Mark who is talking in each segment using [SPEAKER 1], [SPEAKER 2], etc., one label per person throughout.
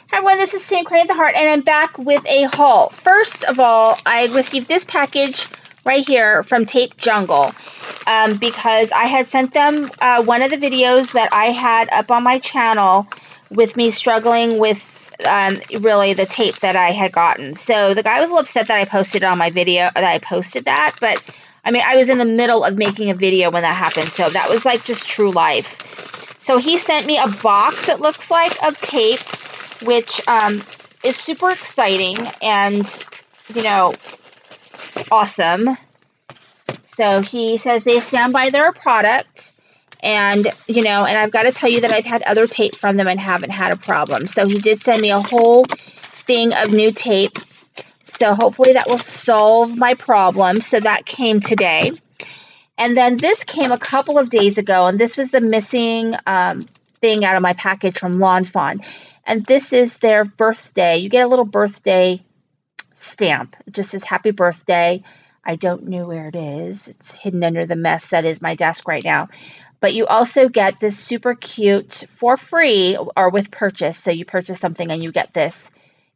[SPEAKER 1] Hi everyone, this is Sam Creating the Heart, and I'm back with a haul. First of all, I received this package right here from Tape Jungle because I had sent them one of the videos that I had up on my channel with me struggling with really the tape that I had gotten. So the guy was a little upset that I posted on my video, but I mean, I was in the middle of making a video when that happened, so that was like just true life. So he sent me a box, it looks like, of tape, which is super exciting and, you know, awesome. So he says they stand by their product, and, you know, and I've got to tell you that I've had other tape from them and haven't had a problem. So he did send me a whole thing of new tape. So hopefully that will solve my problem. So that came today. And then this came a couple of days ago, and this was the missing thing out of my package from Lawn Fawn. And this is their birthday. You get a little birthday stamp. It just says happy birthday. I don't know where it is. It's hidden under the mess that is my desk right now. But you also get this super cute for free or with purchase. So you purchase something and you get this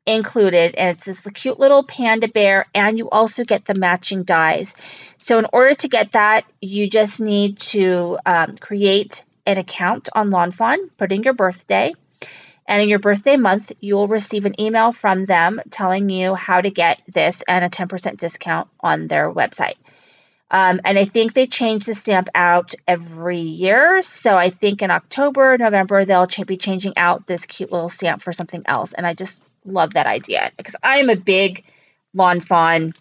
[SPEAKER 1] included, and it's this cute little panda bear, and you also get the matching dies. So in order to get that, you just need to create an account on Lawn Fawn, put in your birthday, and in your birthday month, you will receive an email from them telling you how to get this and a 10% discount on their website. And I think they change the stamp out every year. So I think in October, November, they'll be changing out this cute little stamp for something else. And I just love that idea because I am a big Lawn Fawn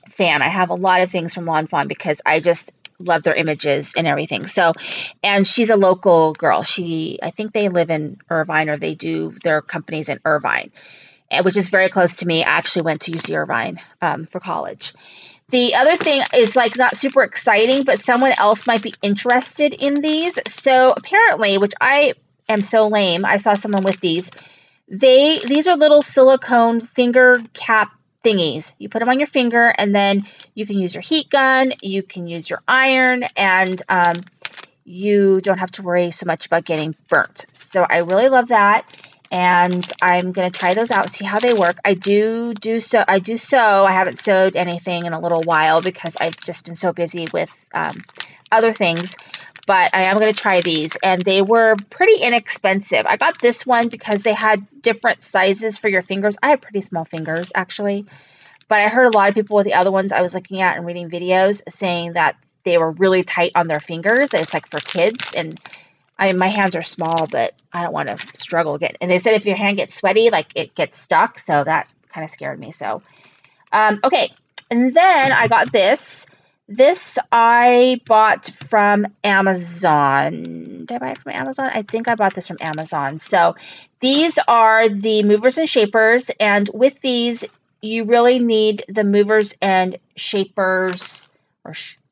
[SPEAKER 1] fan. I have a lot of things from Lawn Fawn because I just love their images and everything. So, and she's a local girl. I think they live in Irvine, or they do their companies in Irvine, which is very close to me. I actually went to UC Irvine for college. The other thing is like not super exciting, but someone else might be interested in these. So apparently, which I am so lame, I saw someone with these. These are little silicone finger cap thingies. You put them on your finger, and then you can use your heat gun, you can use your iron, and you don't have to worry so much about getting burnt. So I really love that, and I'm going to try those out, see how they work. I do sew. I haven't sewed anything in a little while because I've just been so busy with other things. But I am going to try these, and they were pretty inexpensive. I got this one because they had different sizes for your fingers. I have pretty small fingers, actually. But I heard a lot of people with the other ones I was looking at and reading videos saying that they were really tight on their fingers. It's like for kids, and my hands are small, but I don't want to struggle again. And they said if your hand gets sweaty, like it gets stuck. So that kind of scared me. So, okay. And then I got this. This I bought from Amazon. Did I buy it from Amazon? I think I bought this from Amazon. So these are the movers and shapers. And with these, you really need the movers and shapers,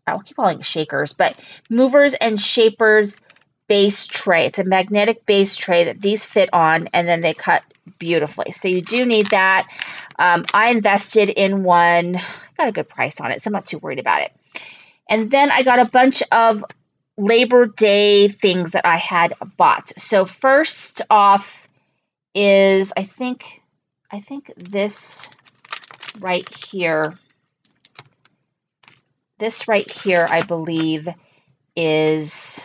[SPEAKER 1] I'll keep calling it shakers, but movers and shapers base tray. It's a magnetic base tray that these fit on, and then they cut beautifully. So you do need that. I invested in one. I got a good price on it, so I'm not too worried about it. And then I got a bunch of Labor Day things that I had bought. So first off is I think this right here. This right here, I believe, is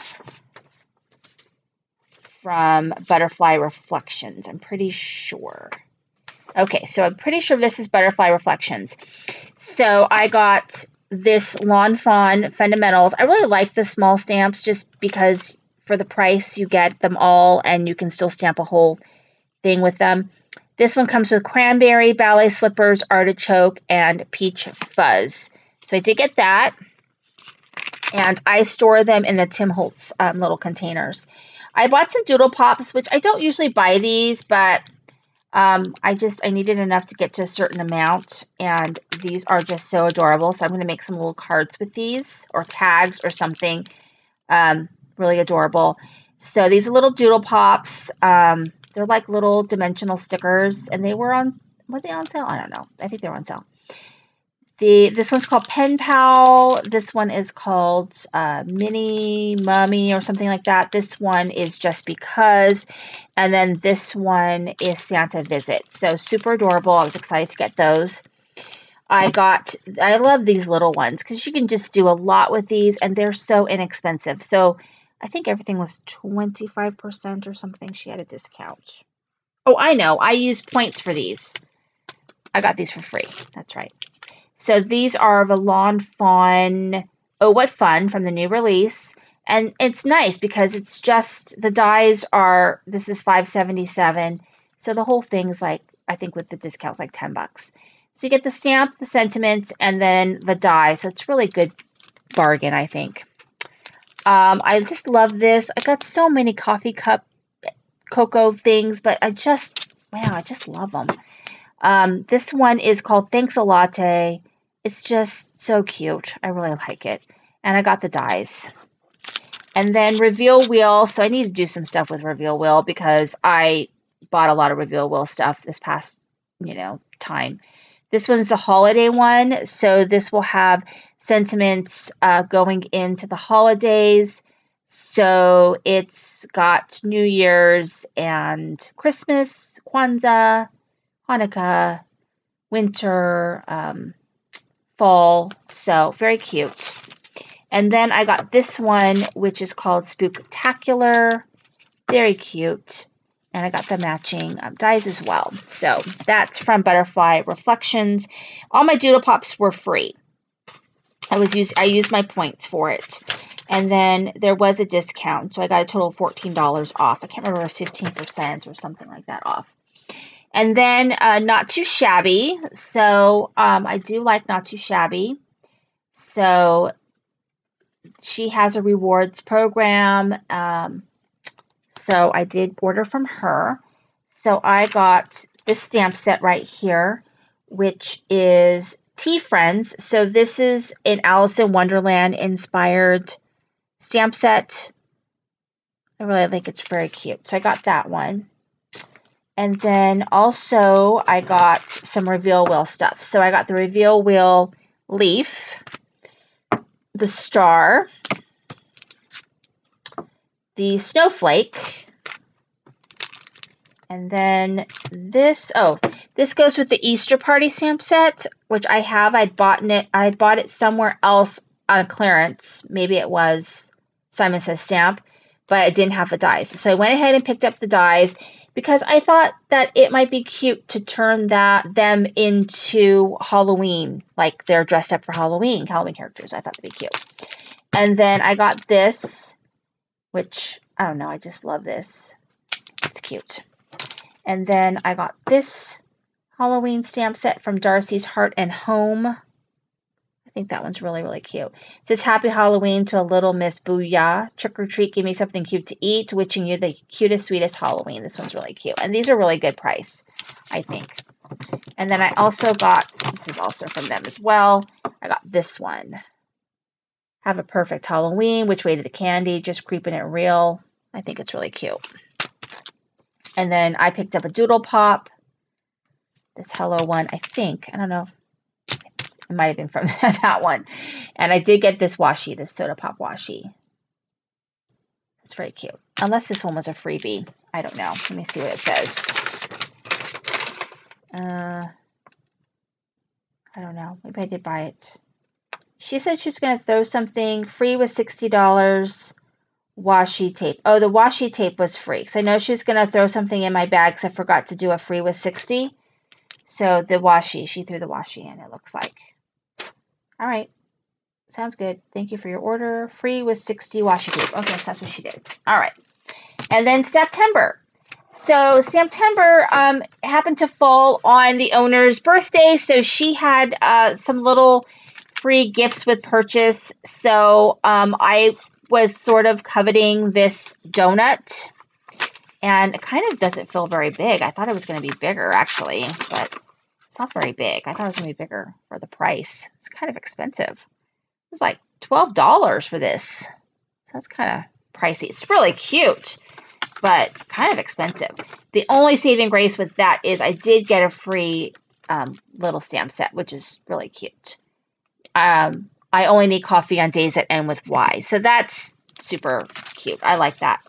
[SPEAKER 1] from Butterfly Reflections. I'm pretty sure. Okay, so I'm pretty sure this is Butterfly Reflections. So I got this Lawn Fawn Fundamentals. I really like the small stamps just because for the price you get them all and you can still stamp a whole thing with them. This one comes with cranberry, ballet slippers, artichoke, and peach fuzz. So I did get that, and I store them in the Tim Holtz little containers. I bought some Doodle Pops, which I don't usually buy these, but I needed enough to get to a certain amount, and these are just so adorable. So I'm going to make some little cards with these, or tags or something. Really adorable. So these are little Doodle Pops. They're like little dimensional stickers, and were they on sale? I don't know. I think they were on sale. This one's called Pen Pal. This one is called Mini Mummy or something like that. This one is Just Because. And then this one is Santa Visit. So super adorable. I was excited to get those. I love these little ones because you can just do a lot with these and they're so inexpensive. So I think everything was 25% or something. She had a discount. Oh, I know. I used points for these. I got these for free. That's right. So these are the Lawn Fawn, Oh What Fun from the new release. And it's nice because it's just, the dies are, this is $5.77. So the whole thing's like, I think with the discounts, like $10. So you get the stamp, the sentiment, and then the die. So it's really good bargain, I think. I just love this. I got so many coffee cup cocoa things, but I just love them. This one is called Thanks a Latte. It's just so cute. I really like it. And I got the dies. And then Reveal Wheel. So I need to do some stuff with Reveal Wheel because I bought a lot of Reveal Wheel stuff this past, time. This one's the holiday one. So this will have sentiments going into the holidays. So it's got New Year's and Christmas, Kwanzaa, Hanukkah, winter, fall. So very cute. And then I got this one, which is called Spooktacular. Very cute. And I got the matching dies as well. So that's from Butterfly Reflections. All my Doodle Pops were free. I used my points for it. And then there was a discount. So I got a total of $14 off. I can't remember if it was 15% or something like that off. And then Not Too Shabby. So I do like Not Too Shabby. So she has a rewards program. So I did order from her. So I got this stamp set right here, which is Tea Friends. So this is an Alice in Wonderland inspired stamp set. I really think it's very cute. So I got that one. And then also I got some Reveal Wheel stuff. So I got the Reveal Wheel leaf, the star, the snowflake, and then this goes with the Easter Party stamp set, which I have. I bought it somewhere else on clearance. Maybe it was Simon Says Stamp, but it didn't have the dies. So I went ahead and picked up the dies because I thought that it might be cute to turn them into Halloween, like they're dressed up for Halloween characters. I thought that'd be cute. And then I got this, which I don't know, I just love this. It's cute. And then I got this Halloween stamp set from Darcy's Heart and Home. I think that one's really, really cute. It says, Happy Halloween to a little Miss Booyah. Trick or treat, give me something cute to eat. Wishing you the cutest, sweetest Halloween. This one's really cute. And these are really good price, I think. And then I also got, this is also from them as well, I got this one. Have a perfect Halloween. Which way to the candy? Just creeping it real. I think it's really cute. And then I picked up a Doodle Pop. This Hello one, I think. I don't know. It might have been from that one. And I did get this washi, this Soda Pop washi. It's very cute. Unless this one was a freebie. I don't know. Let me see what it says. I don't know. Maybe I did buy it. She said she was going to throw something free with $60 washi tape. Oh, the washi tape was free. Because I know she was going to throw something in my bag because I forgot to do a free with 60. So the washi, she threw the washi in, it looks like. All right. Sounds good. Thank you for your order. Free with 60 washi tape. Okay, so that's what she did. All right. And then September. So September happened to fall on the owner's birthday. So she had some little free gifts with purchase. So I was sort of coveting this donut. And it kind of doesn't feel very big. I thought it was going to be bigger, actually. But it's not very big. I thought it was going to be bigger for the price. It's kind of expensive. It was like $12 for this. So that's kind of pricey. It's really cute, but kind of expensive. The only saving grace with that is I did get a free little stamp set, which is really cute. I only need coffee on days that end with Y. So that's super cute. I like that.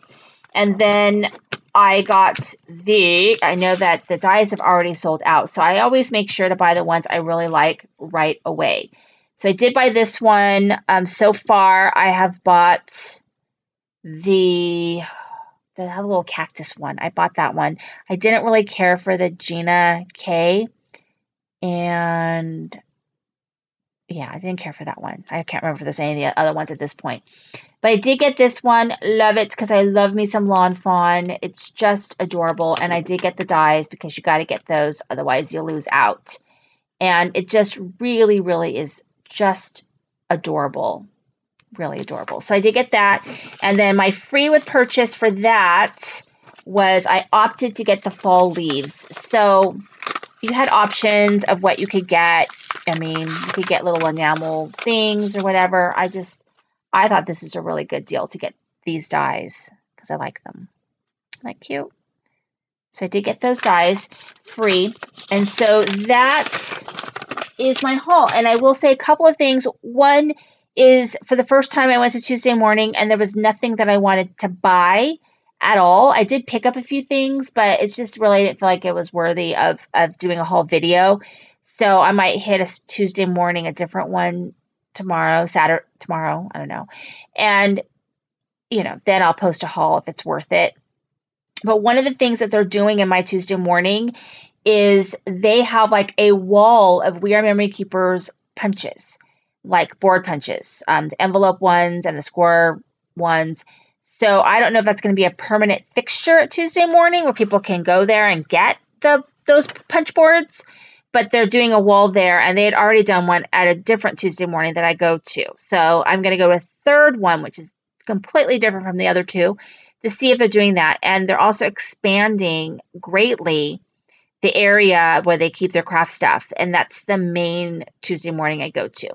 [SPEAKER 1] And then I got I know that the dies have already sold out, so I always make sure to buy the ones I really like right away. So I did buy this one. So far, I have bought the little cactus one. I bought that one. I didn't really care for the Gina K, and yeah, I didn't care for that one. I can't remember if there's any of the other ones at this point. But I did get this one. Love it because I love me some Lawn Fawn. It's just adorable. And I did get the dies because you got to get those. Otherwise, you'll lose out. And it just really, really is just adorable. Really adorable. So I did get that. And then my free with purchase for that was I opted to get the fall leaves. So you had options of what you could get. I mean, you could get little enamel things or whatever. I thought this was a really good deal to get these dies because I like them. Isn't that cute? So I did get those dies free. And so that is my haul. And I will say a couple of things. One is for the first time I went to Tuesday morning and there was nothing that I wanted to buy at all. I did pick up a few things, but it's just really, I didn't feel like it was worthy of doing a whole video. So I might hit a Tuesday morning, a different one tomorrow, I don't know. And, then I'll post a haul if it's worth it. But one of the things that they're doing in my Tuesday morning is they have like a wall of We Are Memory Keepers punches, like board punches, the envelope ones and the square ones. So I don't know if that's going to be a permanent fixture at Tuesday morning where people can go there and get those punch boards, but they're doing a wall there and they had already done one at a different Tuesday morning that I go to. So I'm going to go to a third one, which is completely different from the other two, to see if they're doing that. And they're also expanding greatly the area where they keep their craft stuff. And that's the main Tuesday morning I go to.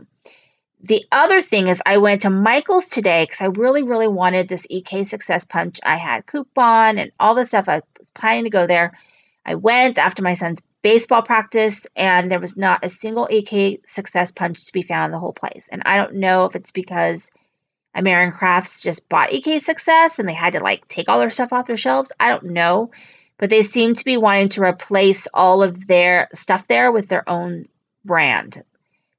[SPEAKER 1] The other thing is I went to Michael's today because I really, really wanted this EK Success Punch. I had coupon and all the stuff. I was planning to go there. I went after my son's baseball practice and there was not a single EK Success Punch to be found in the whole place. And I don't know if it's because American Crafts just bought EK Success and they had to take all their stuff off their shelves. I don't know. But they seem to be wanting to replace all of their stuff there with their own brand.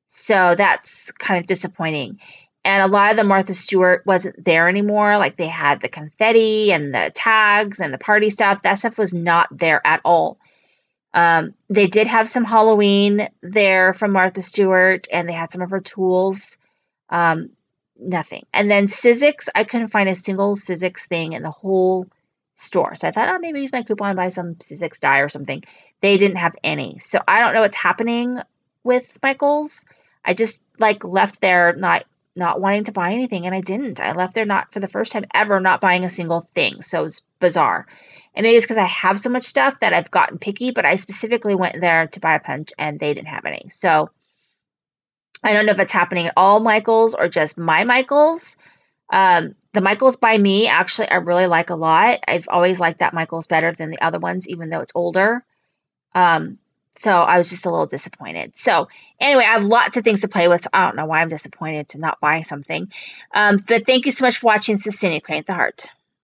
[SPEAKER 1] So that's kind of disappointing. And a lot of the Martha Stewart wasn't there anymore. Like they had the confetti and the tags and the party stuff. That stuff was not there at all. They did have some Halloween there from Martha Stewart and they had some of her tools. Nothing. And then Sizzix, I couldn't find a single Sizzix thing in the whole store. So I thought, maybe use my coupon and buy some Sizzix die or something. They didn't have any. So I don't know what's happening with Michael's. I just left there not wanting to buy anything, and I didn't. I left there not for the first time ever not buying a single thing. So it's bizarre. And maybe it's because I have so much stuff that I've gotten picky, but I specifically went there to buy a punch and they didn't have any. So I don't know if it's happening at all Michael's or just my Michael's. The Michael's by me, actually, I really like a lot. I've always liked that Michael's better than the other ones, even though it's older. So I was just a little disappointed. So anyway, I have lots of things to play with. So I don't know why I'm disappointed to not buy something. But thank you so much for watching. This is Cindy, Create the Heart.